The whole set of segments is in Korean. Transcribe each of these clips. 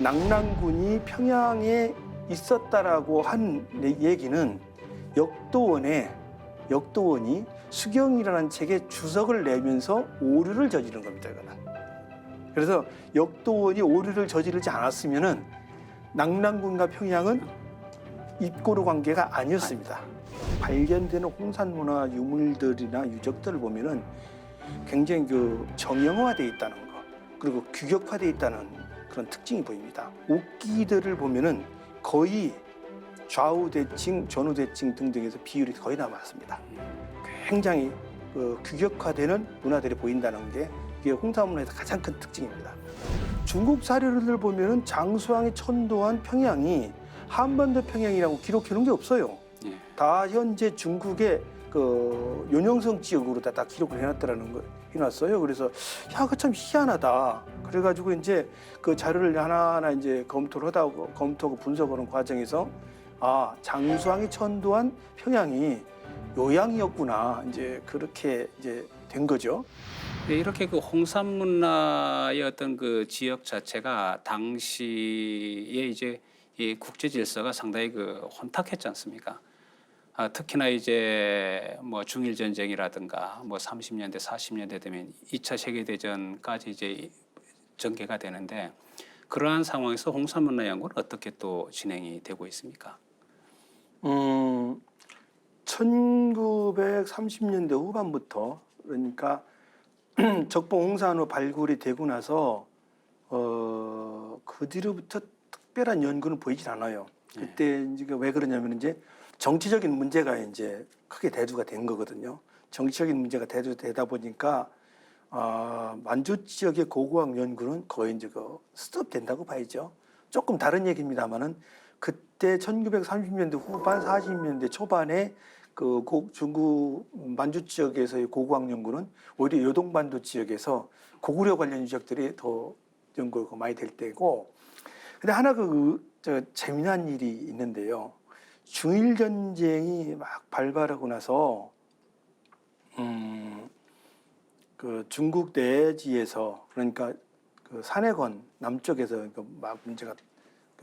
낙랑군이 평양에 있었다라고 한 얘기는 역도원이 수경이라는 책에 주석을 내면서 오류를 저지른 겁니다. 이거는. 그래서 역도원이 오류를 저지르지 않았으면은 낙랑군과 평양은 입고로 관계가 아니었습니다. 발견되는 홍산문화 유물들이나 유적들을 보면은 굉장히 정형화되어 있다는 거, 그리고 규격화되어 있다는 그런 특징이 보입니다. 옥기들을 보면은 거의 좌우대칭, 전후대칭 등등에서 비율이 거의 다 맞습니다. 굉장히 규격화되는 문화들이 보인다는 게 이게 홍산문화에서 가장 큰 특징입니다. 중국 사료를 보면은 장수왕이 천도한 평양이 한반도 평양이라고 기록해 놓은 게 없어요. 다 현재 중국의 요령성 지역으로 다 기록을 해놨더라는 거 해놨어요. 그래서 야, 그 참 희한하다. 그래가지고 이제 그 자료를 하나하나 이제 검토하고 분석하는 과정에서 아, 장수왕이 천도한 평양이 요양이었구나. 이제 그렇게 이제 된 거죠. 네, 이렇게 그 홍산 문화의 어떤 그 지역 자체가 당시에 이제 이 국제 질서가 상당히 혼탁했지 않습니까? 특히나 이제 뭐 중일 전쟁이라든가 뭐 30년대, 40년대 되면 2차 세계 대전까지 이제 전개가 되는데 그러한 상황에서 홍산 문화 연구는 어떻게 또 진행이 되고 있습니까? 1930년대 후반부터 그러니까 적봉 홍산호 발굴이 되고 나서 그 뒤로부터 특별한 연구는 보이질 않아요. 그때 이제 왜 그러냐면 이제 정치적인 문제가 이제 크게 대두가 된 거거든요. 정치적인 문제가 대두되다 보니까 만주 지역의 고고학 연구는 거의 이제 스톱된다고 봐야죠. 조금 다른 얘기입니다만은 그때 1930년대 후반, 40년대 초반에 중국 만주 지역에서의 고고학 연구는 오히려 요동반도 지역에서 고구려 관련 유적들이 더 연구가 많이 될 때고, 근데 하나 재미난 일이 있는데요. 중일 전쟁이 막 발발하고 나서 중국 내지에서 그러니까 산해권 남쪽에서 막 문제가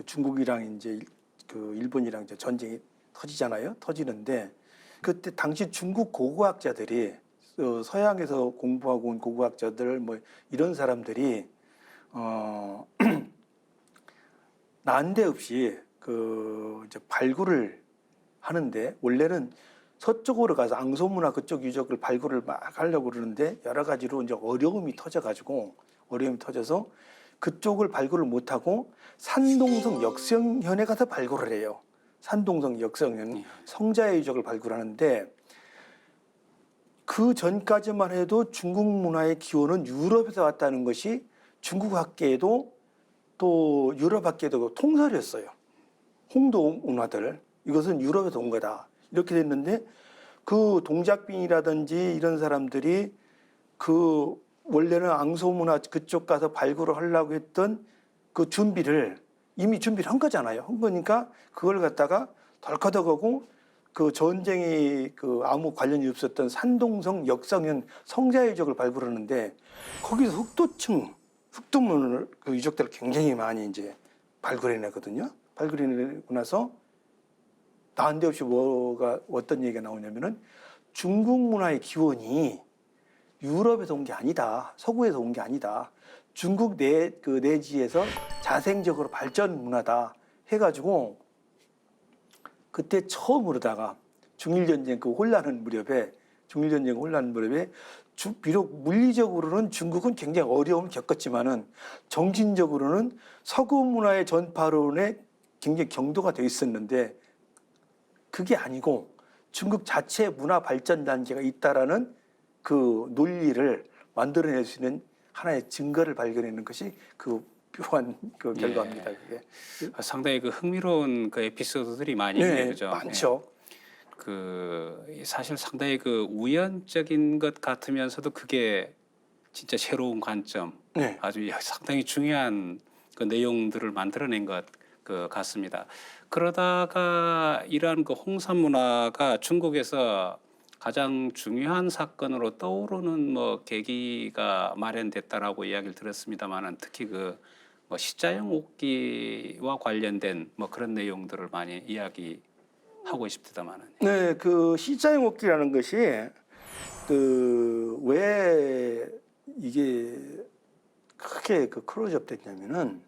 중국이랑 이제 일본이랑 이제 전쟁이 터지는데 그때 당시 중국 고고학자들이 서양에서 공부하고 온 고고학자들 뭐 이런 사람들이 난데없이 이제 발굴을 하는데 원래는 서쪽으로 가서 앙소문화 그쪽 유적을 발굴을 막 하려고 그러는데 여러 가지로 이제 어려움이 터져서 그쪽을 발굴을 못하고 산동성 역성현에 가서 발굴을 해요. 산동성 역성현 성자의 유적을 발굴하는데 그 전까지만 해도 중국 문화의 기원은 유럽에서 왔다는 것이 중국 학계에도 또 유럽 학계에도 통설이었어요. 홍도 문화들 이것은 유럽에서 온 거다 이렇게 됐는데 그 동작빈이라든지 이런 사람들이 원래는 앙소문화 그쪽 가서 발굴을 하려고 했던 그 이미 준비를 한 거잖아요. 한 거니까 그걸 갖다가 덜커덕하고 그 전쟁이 아무 관련이 없었던 산동성 역성현 성자 유적을 발굴하는데 거기서 흑도문 유적들을 굉장히 많이 이제 발굴해내거든요. 발굴해내고 나서 난데없이 어떤 얘기가 나오냐면은 중국 문화의 기원이 유럽에서 온 게 아니다. 서구에서 온 게 아니다. 중국 내지에서 자생적으로 발전 문화다 해가지고 그때 처음으로다가 중일전쟁 혼란한 무렵에 비록 물리적으로는 중국은 굉장히 어려움을 겪었지만은 정신적으로는 서구 문화의 전파론에 굉장히 경도가 돼 있었는데 그게 아니고 중국 자체 문화 발전 단계가 있다라는 그 논리를 만들어낼 수 있는 하나의 증거를 발견하는 것이 묘한 결과입니다. 그게. 상당히 흥미로운 에피소드들이 많이 있네요, 그죠? 많죠. 사실 상당히 우연적인 것 같으면서도 그게 진짜 새로운 관점, 아주 상당히 중요한 내용들을 만들어낸 것 같습니다. 그러다가 이러한 홍산 문화가 중국에서 가장 중요한 사건으로 떠오르는 계기가 마련됐다라고 이야기를 들었습니다만은 특히 뭐 시자형 옥기와 관련된 뭐 그런 내용들을 많이 이야기하고 싶다마는. 네, 그 시자형 옥기라는 것이 그 왜 이게 크게 그 클로즈업 됐냐면은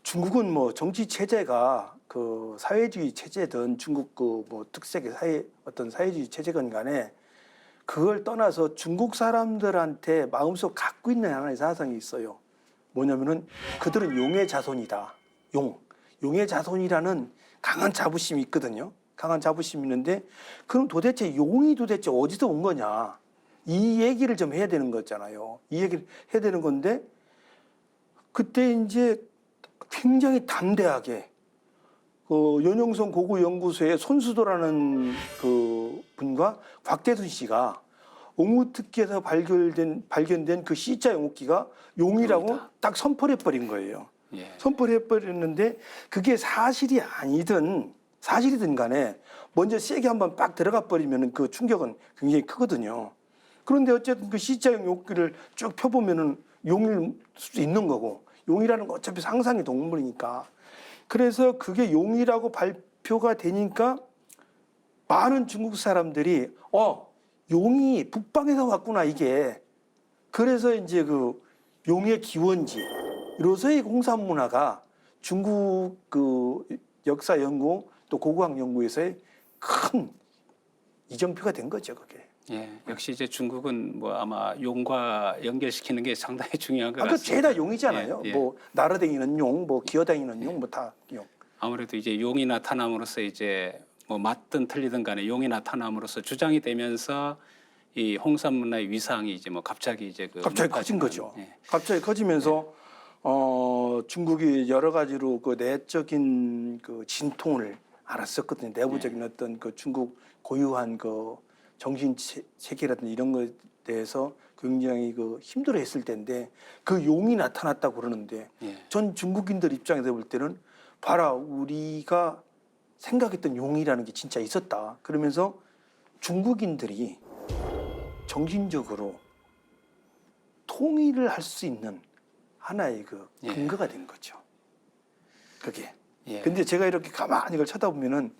중국은 뭐 정치 체제가 그 사회주의 체제든 중국 그 뭐 특색의 어떤 사회주의 체제건 간에 그걸 떠나서 중국 사람들한테 마음속 갖고 있는 하나의 사상이 있어요. 뭐냐면은 그들은 용의 자손이다. 용의 자손이라는 강한 자부심이 있거든요. 강한 자부심이 있는데 그럼 도대체 용이 도대체 어디서 온 거냐? 이 얘기를 좀 해야 되는 거잖아요. 이 얘기를 해야 되는 건데 그때 이제 굉장히 담대하게 그 연영선 고구연구소의 손수도라는 그 분과 곽대순 씨가 옥무특기에서 발견된 그 C자 용옥기가 용이라고 용이다. 딱 선포를 해버린 거예요. 예. 선포를 해버렸는데 그게 사실이든 간에 먼저 세게 한번 빡 들어가 버리면 그 충격은 굉장히 크거든요. 그런데 어쨌든 그 C자형 용옥기를 쭉 펴보면은 용일 수도 있는 거고 용이라는 건 어차피 상상의 동물이니까 그래서 그게 용이라고 발표가 되니까 많은 중국 사람들이 용이 북방에서 왔구나 이게 그래서 이제 그 용의 기원지 이로서의 홍산 문화가 중국 그 역사 연구 또 고고학 연구에서의 큰 이정표가 된 거죠 그게. 예. 역시 이제 중국은 뭐 아마 용과 연결시키는 게 상당히 중요한 것 아까 같습니다. 죄다 용이잖아요. 예, 예. 뭐 나라댕이는 용, 뭐 기어다니는 용, 뭐 다 용. 아무래도 이제 용이 나타남으로써 이제 뭐 맞든 틀리든 간에 용이 나타남으로써 주장이 되면서 이 홍산 문화의 위상이 이제 뭐 갑자기 이제 그 갑자기 커진 높아지는, 거죠. 예. 갑자기 커지면서 중국이 여러 가지로 그 내적인 그 진통을 알았었거든요. 내부적인 어떤 그 중국 고유한 그 정신 체계라든지 이런 것에 대해서 굉장히 그 힘들어했을 때인데 그 용이 나타났다고 그러는데 예. 전 중국인들 입장에서 볼 때는 봐라 우리가 생각했던 용이라는 게 진짜 있었다. 그러면서 중국인들이 정신적으로 통일을 할 수 있는 하나의 그 예. 근거가 된 거죠. 그게. 예. 근데 제가 이렇게 가만히 이걸 쳐다보면은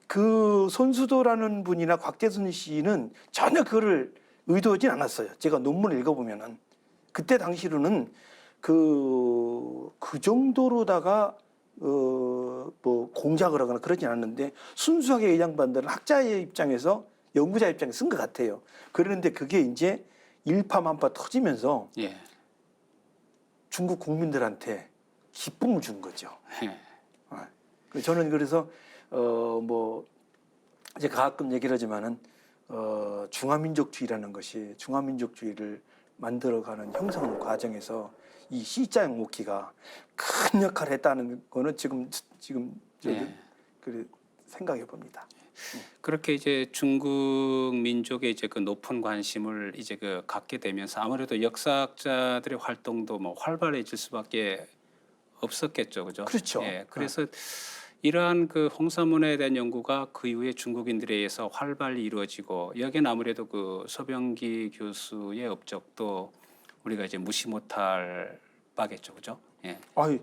그 손수도라는 분이나 곽대순 씨는 전혀 그거를 의도하진 않았어요. 제가 논문을 읽어보면은 그때 당시로는 그 정도로다가 뭐 공작을 하거나 그러진 않았는데 순수하게 이 양반들은 학자의 입장에서 연구자 입장에서 쓴 것 같아요. 그런데 그게 이제 일파만파 터지면서 예. 중국 국민들한테 기쁨을 준 거죠. 예. 저는 그래서 뭐 이제 가끔 얘기를 하지만은 중화민족주의라는 것이 중화민족주의를 만들어가는 형성 과정에서 이 C자형 옥기가 큰 역할을 했다는 거는 지금 예. 그 생각해 봅니다. 그렇게 이제 중국 민족의 이제 그 높은 관심을 이제 그 갖게 되면서 아무래도 역사학자들의 활동도 뭐 활발해질 수밖에 없었겠죠, 그죠? 그렇죠. 예, 그래서 이러한 그 홍산문화에 대한 연구가 그 이후에 중국인들에 의해서 활발히 이루어지고 여기는 아무래도 그 서병기 교수의 업적도 우리가 이제 무시 못할 바겠죠, 그죠? 예. 아이,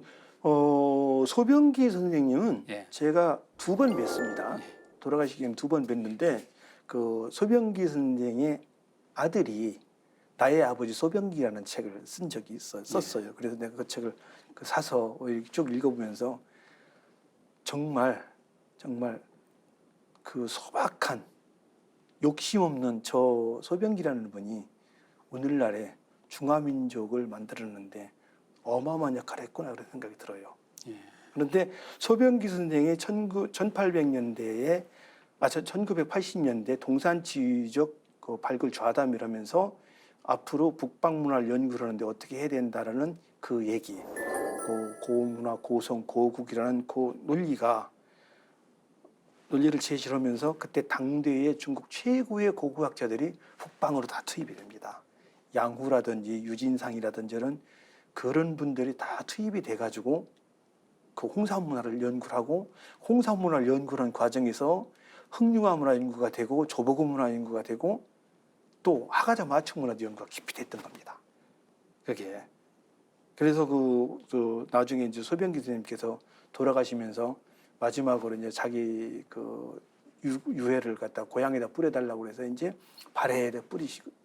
소병기 선생님은 예. 제가 2번 뵀습니다. 돌아가시기 전에 2번 뵀는데 그 소병기 선생의 아들이 나의 아버지 소병기라는 책을 쓴 적이 썼어요. 그래서 내가 그 책을 사서 쭉 읽어보면서 정말 그 소박한 욕심 없는 저 소병기라는 분이 오늘날에 중화민족을 만들었는데 어마어마한 역할을 했구나 그런 생각이 들어요. 예. 그런데 소병기 선생의 1800년대에 1980년대 동산지휘적 그 발굴 좌담이라면서 앞으로 북방문화를 연구를 하는데 어떻게 해야 된다라는 그 얘기, 고문화, 고성, 고국이라는 그 논리를 제시하면서 그때 당대의 중국 최고의 고고학자들이 북방으로 다 투입이 됩니다. 양후라든지 유진상이라든지 그런 분들이 다 투입이 돼가지고 그 홍산 문화를 연구를 하고 홍산 문화를 연구하는 과정에서 흑융화 문화 연구가 되고 조보고 문화 연구가 되고 또 화가자 마청 문화도 연구가 깊이 됐던 겁니다. 그게 그래서 그 나중에 이제 소변기 선생님께서 돌아가시면서 마지막으로 이제 자기 그 유해를 갖다 고향에다 뿌려달라고 그래서 이제 발에다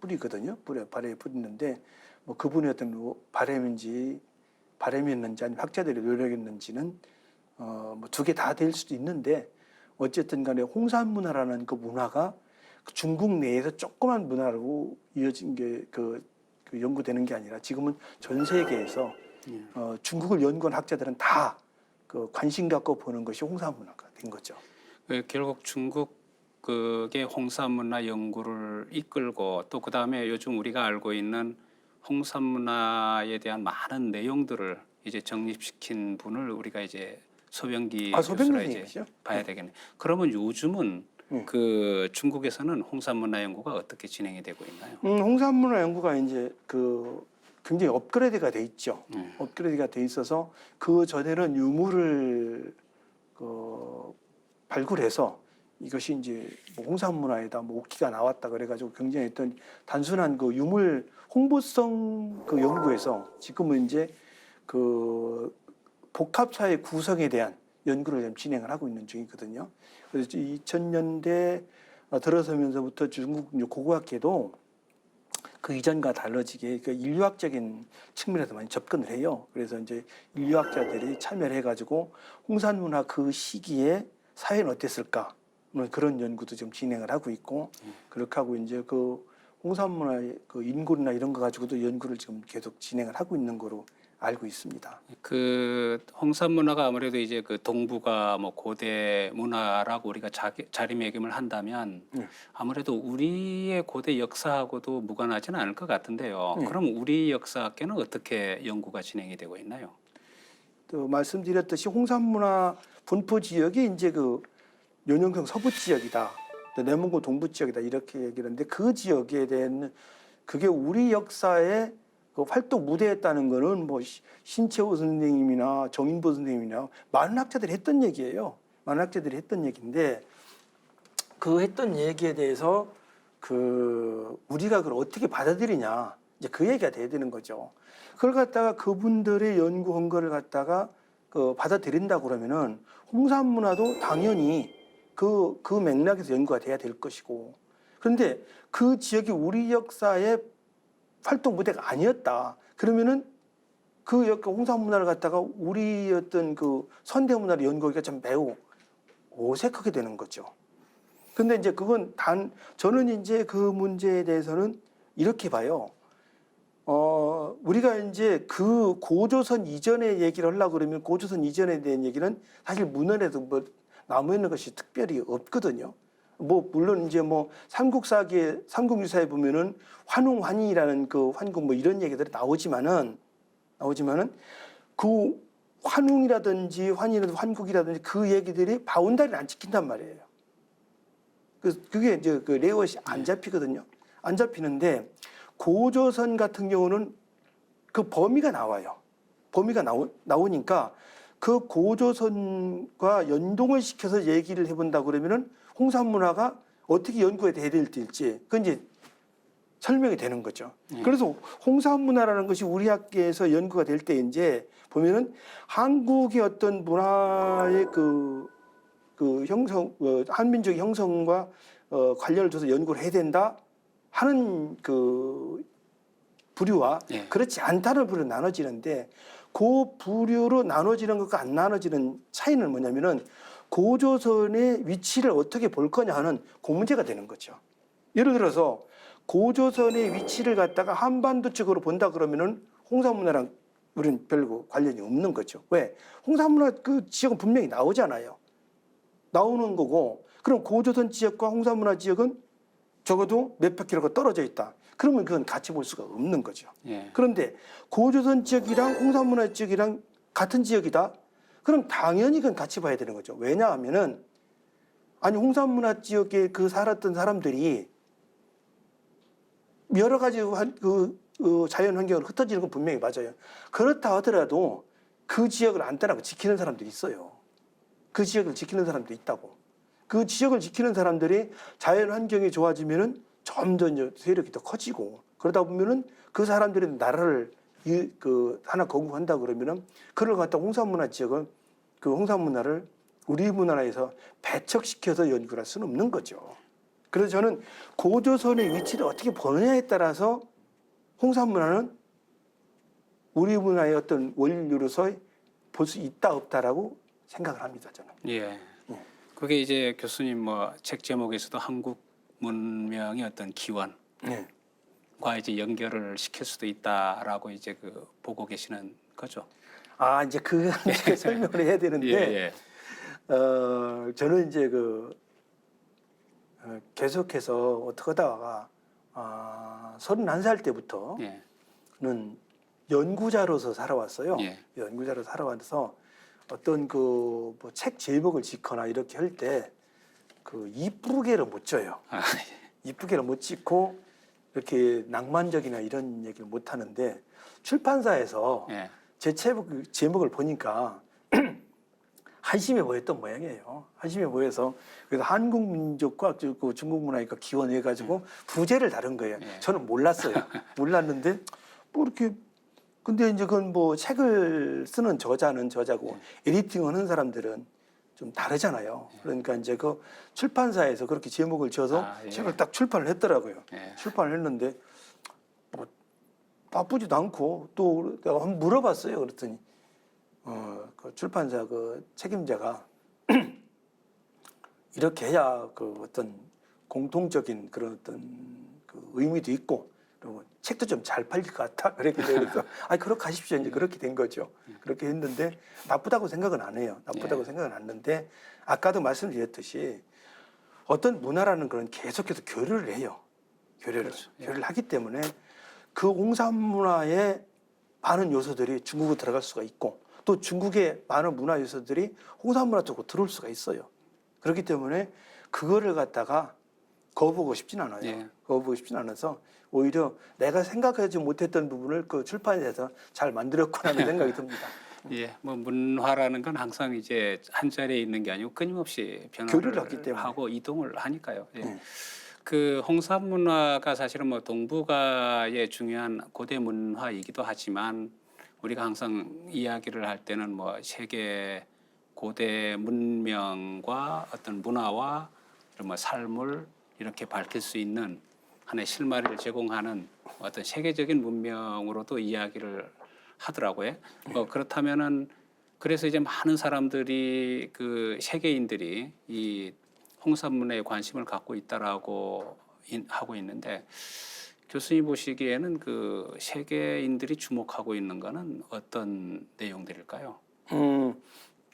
뿌리거든요. 발에 뿌리는데 뭐 그분의 어떤 바람이었는지 아니면 학자들의 노력이었는지는 뭐 두 개 다 될 수도 있는데 어쨌든 간에 홍산 문화라는 그 문화가 중국 내에서 조그만 문화로 이어진 게 그 연구되는 게 아니라 지금은 전 세계에서 중국을 연구한 학자들은 다 그 관심 갖고 보는 것이 홍산 문화가 된 거죠. 결국 중국의 홍산 문화 연구를 이끌고 또 그 다음에 요즘 우리가 알고 있는 홍산 문화에 대한 많은 내용들을 이제 정립시킨 분을 우리가 이제 소병기 교수라 이제 선생님이시죠? 봐야 되겠네. 그러면 요즘은 그 중국에서는 홍산 문화 연구가 어떻게 진행이 되고 있나요? 홍산 문화 연구가 이제 그 굉장히 업그레이드가 돼 있죠. 업그레이드가 돼 있어서 그 전에는 유물을 발굴해서 이것이 이제 뭐 홍산 문화에다 뭐 옥기가 나왔다 그래가지고 굉장히 어떤 단순한 그 유물 홍보성 그 연구에서 지금은 이제 그 복합사회 구성에 대한 연구를 지금 진행을 하고 있는 중이거든요. 그래서 2000년대 들어서면서부터 중국 고고학계도 그 이전과 달라지게 그 인류학적인 측면에서 많이 접근을 해요. 그래서 이제 인류학자들이 참여를 해가지고 홍산 문화 그 시기에 사회는 어땠을까? 그런 연구도 좀 진행을 하고 있고 그렇게 하고 이제 그 홍산 문화의 그 인구나 이런 거 가지고도 연구를 지금 계속 진행을 하고 있는 거로 알고 있습니다. 그 홍산 문화가 아무래도 이제 그 동북아 뭐 고대 문화라고 우리가 자리매김을 한다면 아무래도 우리의 고대 역사하고도 무관하지는 않을 것 같은데요. 그럼 우리 역사학계는 어떻게 연구가 진행이 되고 있나요? 또 말씀드렸듯이 홍산 문화 분포 지역이 이제 그 연영성 서부 지역이다, 내몽고 동부 지역이다 이렇게 얘기를 하는데 그 지역에 대한 그게 우리 역사의 그 활동 무대였다는 거는 뭐 신채호 선생님이나 정인보 선생님이나 많은 학자들이 했던 얘기예요. 많은 학자들이 했던 얘기인데 그 했던 얘기에 대해서 그 우리가 그걸 어떻게 받아들이냐 이제 그 얘기가 돼야 되는 거죠. 그걸 갖다가 그분들의 연구 헌거를 갖다가 그 받아들인다고 그러면은 홍산 문화도 당연히 그 맥락에서 연구가 돼야 될 것이고 그런데 그 지역이 우리 역사의 활동 무대가 아니었다. 그러면은 그 홍산 문화를 갖다가 우리 어떤 그 선대 문화를 연구하기가 좀 매우 어색하게 되는 거죠. 근데 이제 그건 저는 이제 그 문제에 대해서는 이렇게 봐요. 우리가 이제 그 고조선 이전의 얘기를 하려고 그러면 고조선 이전에 대한 얘기는 사실 문헌에도 뭐 남아 있는 것이 특별히 없거든요. 뭐 물론 이제 뭐 삼국유사에 보면은 환웅환희라는 그 환궁 뭐 이런 얘기들이 나오지만은 그 환웅이라든지 환희라든지 환국이라든지 그 얘기들이 바운다리를 안 지킨단 말이에요. 그게 이제 그 레이아웃이 안 잡히거든요. 안 잡히는데 고조선 같은 경우는 그 범위가 나와요. 범위가 나오니까 그 고조선과 연동을 시켜서 얘기를 해본다 그러면은 홍산 문화가 어떻게 연구가 돼야 될지 그건 이제 설명이 되는 거죠. 그래서 홍산 문화라는 것이 우리 학계에서 연구가 될 때 이제 보면은 한국의 어떤 문화의 그 형성, 한민족의 형성과 관련을 둬서 연구를 해야 된다 하는 그 부류와 그렇지 않다는 부류로 나눠지는데 그 부류로 나눠지는 것과 안 나눠지는 차이는 뭐냐면은 고조선의 위치를 어떻게 볼 거냐 하는 그 문제가 되는 거죠. 예를 들어서 고조선의 위치를 갖다가 한반도 쪽으로 본다 그러면은 홍산 문화랑 우리는 별로 관련이 없는 거죠. 왜? 홍산 문화 그 지역은 분명히 나오잖아요. 나오는 거고 그럼 고조선 지역과 홍산 문화 지역은 적어도 몇백 킬로가 떨어져 있다. 그러면 그건 같이 볼 수가 없는 거죠. 그런데 고조선 지역이랑 홍산 문화 지역이랑 같은 지역이다. 그럼 당연히 그건 같이 봐야 되는 거죠. 왜냐하면은 아니 홍산 문화 지역에 그 살았던 사람들이 여러 가지 자연 환경으로 흩어지는 건 분명히 맞아요. 그렇다 하더라도 그 지역을 안 떠나고 지키는 사람들이 있어요. 그 지역을 지키는 사람도 있다고. 그 지역을 지키는 사람들이 자연 환경이 좋아지면은 점점 세력이 더 커지고 그러다 보면은 그 사람들이 나라를 하나 거부한다 그러면은 그걸 갖다 홍산문화 지역은 그 홍산문화를 우리 문화에서 배척시켜서 연구를 할 수는 없는 거죠. 그래서 저는 고조선의 위치를 어떻게 보느냐에 따라서 홍산문화는 우리 문화의 어떤 원료로서 볼 수 있다 없다라고 생각을 합니다. 저는. 예. 그게 이제 교수님 뭐 책 제목에서도 한국 문명의 어떤 기원과 네. 이제 연결을 시킬 수도 있다라고 이제 그 보고 계시는 거죠. 아 이제 그 설명을 해야 되는데 예, 저는 이제 계속해서 어떻게 하다가 31살 때부터는 예, 연구자로서 살아왔어요. 예. 연구자로 살아와서 어떤 뭐 책 제목을 짓거나 이렇게 할 때 이쁘게를 못 져요. 아, 이쁘게를 못 짓고 이렇게 낭만적이나 이런 얘기를 못 하는데 출판사에서 예. 제 제목을 보니까 한심해 보였던 모양이에요. 한심해 보여서 그래서 한국 민족과 그 중국 문화니까 기원해 가지고 부제를 다룬 거예요. 예. 저는 몰랐어요. 몰랐는데 뭐 이렇게 근데 이제 그건 뭐 책을 쓰는 저자는 저자고 에디팅하는 사람들은 좀 다르잖아요. 그러니까 이제 그 출판사에서 그렇게 제목을 지어서 예. 책을 딱 출판을 했더라고요. 예. 출판을 했는데 뭐 바쁘지도 않고 또 내가 한번 물어봤어요. 그랬더니 그 출판사 그 책임자가 이렇게 해야 그 어떤 공통적인 그런 어떤 그 의미도 있고 그리고 책도 좀 잘 팔릴 것 같아. 그랬기 때문에 그래서 그렇게 하십시오. 이제 그렇게 된 거죠. 그렇게 했는데 나쁘다고 생각은 안 해요. 나쁘다고 생각은 안 하는데 아까도 말씀드렸듯이 어떤 문화라는 건 계속해서 교류를 해요. 교류를 하기 때문에 그 홍산 문화의 많은 요소들이 중국으로 들어갈 수가 있고 또 중국의 많은 문화 요소들이 홍산 문화 쪽으로 들어올 수가 있어요. 그렇기 때문에 그거를 갖다가 거부하고 싶진 않아요. 예. 거부하고 싶진 않아서 오히려 내가 생각하지 못했던 부분을 그 출판에서 잘 만들었구나라는 생각이 듭니다. 예, 뭐 문화라는 건 항상 이제 한 자리에 있는 게 아니고 끊임없이 교류를 변화를 하기 때문에. 하고 이동을 하니까요. 예. 네. 그 홍산 문화가 사실은 뭐 동북아의 중요한 고대 문화이기도 하지만 우리가 항상 이야기를 할 때는 뭐 세계 고대 문명과 어떤 문화와 이런 뭐 삶을 이렇게 밝힐 수 있는 하나의 실마리를 제공하는 어떤 세계적인 문명으로도 이야기를 하더라고요. 그렇다면은 그래서 이제 많은 사람들이 그 세계인들이 이 홍산 문화에 관심을 갖고 있다라고 하고 있는데 교수님 보시기에는 그 세계인들이 주목하고 있는 거는 어떤 내용들일까요?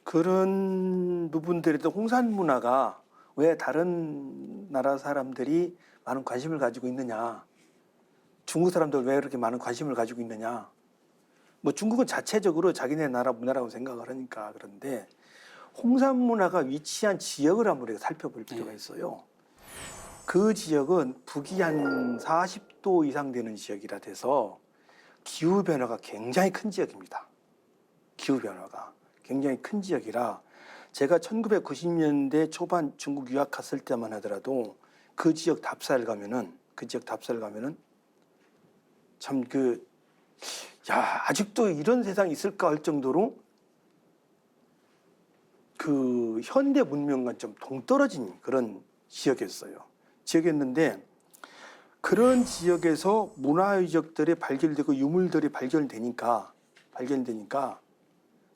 그런 부분들에도 홍산 문화가 왜 다른 나라 사람들이 많은 관심을 가지고 있느냐, 중국 사람들 왜 이렇게 많은 관심을 가지고 있느냐. 뭐 중국은 자체적으로 자기네 나라 문화라고 생각을 하니까 그런데 홍산 문화가 위치한 지역을 한번 우리가 살펴볼 필요가 있어요. 그 지역은 북위 한 40도 이상 되는 지역이라 돼서 기후 변화가 굉장히 큰 지역입니다. 기후 변화가 굉장히 큰 지역이라 제가 1990년대 초반 중국 유학 갔을 때만 하더라도 그 지역 답사를 가면은 참 아직도 이런 세상이 있을까 할 정도로 그 현대 문명과 좀 동떨어진 그런 지역이었는데 그런 지역에서 문화 유적들이 발견되고 유물들이 발견되니까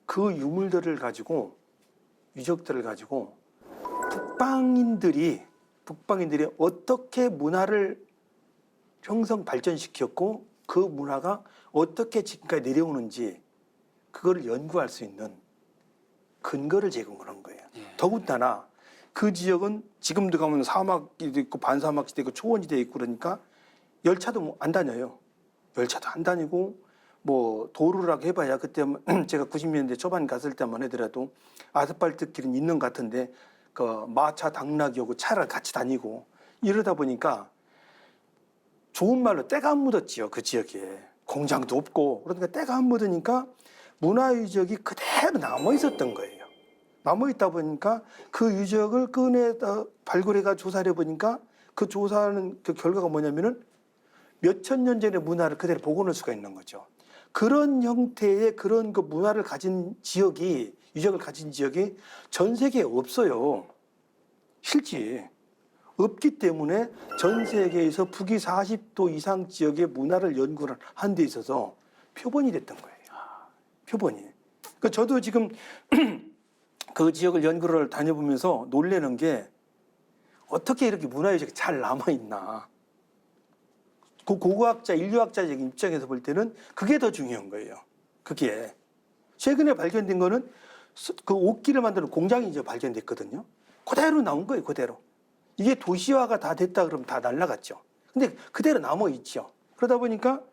그 유물들을 가지고 유적들을 가지고 북방인들이 어떻게 문화를 형성 발전시켰고 그 문화가 어떻게 지금까지 내려오는지 그거를 연구할 수 있는 근거를 제공하는 거예요. 더군다나 그 지역은 지금도 가면 사막지대 있고 반사막지대 있고 초원지대 있고 그러니까 열차도 안 다녀요. 열차도 안 다니고 뭐 도로라고 해봐야 그때 제가 90년대 초반 갔을 때만 하더라도 아스팔트 길은 있는 것 같은데 그 마차 당락이 오고 차를 같이 다니고 이러다 보니까 좋은 말로 때가 안 묻었지요. 그 지역에 공장도 없고 그러니까 때가 안 묻으니까 문화유적이 그대로 남아 있었던 거예요. 남아 있다 보니까 그 유적을 꺼내다 발굴해가 조사를 해보니까 그 조사하는 그 결과가 뭐냐면은 몇천 년 전의 문화를 그대로 복원할 수가 있는 거죠. 그런 형태의 그런 그 문화를 가진 지역이 유적을 가진 지역이 전 세계에 없어요. 실제 없기 때문에 전 세계에서 북위 40도 이상 지역의 문화를 연구를 하는 데 있어서 표본이 됐던 거예요. 표본이. 그 저도 지금 그 지역을 연구를 다녀보면서 놀라는 게 어떻게 이렇게 문화유적이 잘 남아있나. 그 고고학자, 인류학자적인 입장에서 볼 때는 그게 더 중요한 거예요. 그게. 최근에 발견된 거는 그 옷기를 만드는 공장이 이제 발견됐거든요. 그대로 나온 거예요, 그대로. 이게 도시화가 다 됐다 그러면 다 날라갔죠. 근데 그대로 남아있죠. 그러다 보니까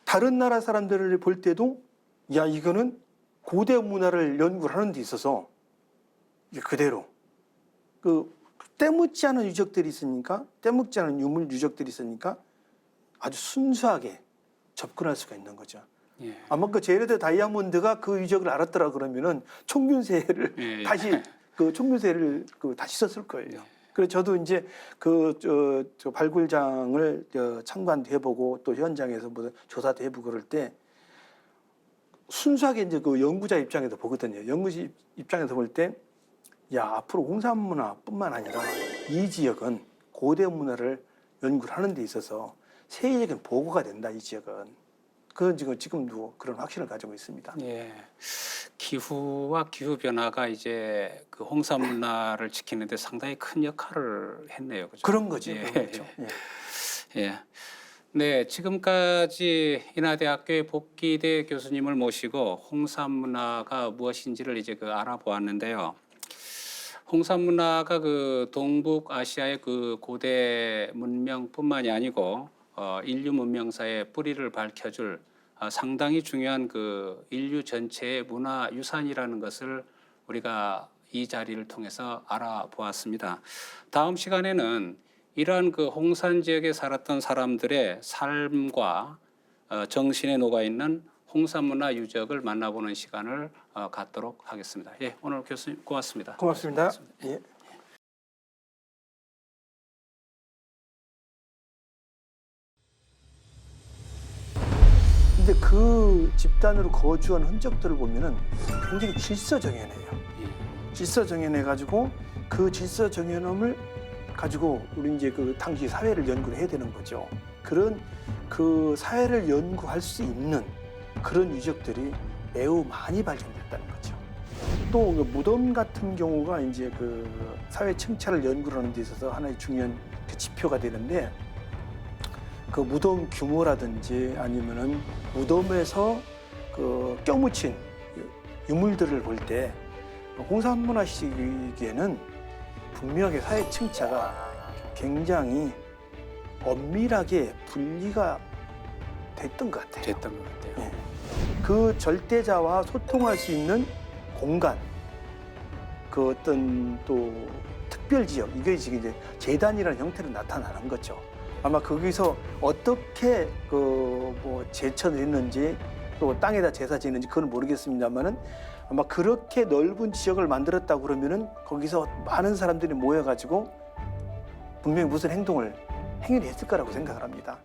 다른 나라 사람들을 볼 때도 야, 이거는 고대 문화를 연구를 하는 데 있어서 이게 그대로 그 때묻지 않은 유적들이 있으니까 때묻지 않은 유물 유적들이 있으니까 아주 순수하게 접근할 수가 있는 거죠. 예. 아마 그 제레드 다이아몬드가 그 유적을 알았더라 그러면은 총균세를 예. 다시 그 총균세를 다시 썼을 거예요. 그래서 저도 이제 저 발굴장을 참관도 해보고 또 현장에서 뭐 조사도 해보고 그럴 때 순수하게 이제 그 연구자 입장에서 보거든요. 연구자 입장에서 볼 때 야, 앞으로 홍산 문화뿐만 아니라 이 지역은 고대 문화를 연구를 하는 데 있어서 세계적인 보고가 된다, 이 지역은. 그건 지금도 그런 확신을 가지고 있습니다. 예. 기후와 기후 변화가 이제 그 홍산 문화를 지키는데 상당히 큰 역할을 했네요. 그죠? 그런 거죠. 예. 그런 거죠. 예. 예. 네, 지금까지 인하대학교의 복기대 교수님을 모시고 홍산 문화가 무엇인지를 이제 알아보았는데요. 홍산 문화가 그 동북아시아의 그 고대 문명뿐만이 아니고 인류 문명사의 뿌리를 밝혀줄 상당히 중요한 그 인류 전체의 문화 유산이라는 것을 우리가 이 자리를 통해서 알아보았습니다. 다음 시간에는 이러한 그 홍산 지역에 살았던 사람들의 삶과 정신에 녹아 있는 홍산 문화 유적을 만나보는 시간을 갖도록 하겠습니다. 예, 오늘 교수님 고맙습니다. 고맙습니다. 예. 근데 그 집단으로 거주한 흔적들을 보면은 굉장히 질서정연해요. 예. 질서정연해 가지고 그 질서정연함을 가지고 우리 이제 그 당시 사회를 연구를 해야 되는 거죠. 그런 그 사회를 연구할 수 있는 그런 유적들이 매우 많이 발견됐다는 거죠. 또 그 무덤 같은 경우가 이제 그 사회 청찰을 연구하는 데 있어서 하나의 중요한 그 지표가 되는데 그 무덤 규모라든지 아니면은 무덤에서 그 껴묻힌 유물들을 볼 때 홍산문화 시기에는 분명하게 사회 층차가 굉장히 엄밀하게 분리가 됐던 것 같아요. 됐던 것 같아요. 예. 그 절대자와 소통할 수 있는 공간, 그 어떤 또 특별 지역, 이게 지금 이제 재단이라는 형태로 나타나는 거죠. 아마 거기서 어떻게 뭐 제천을 했는지 또 땅에다 제사 지는지 그건 모르겠습니다만은 아마 그렇게 넓은 지역을 만들었다고 그러면은 거기서 많은 사람들이 모여가지고 분명히 무슨 행위를 했을 거라고 생각을 합니다.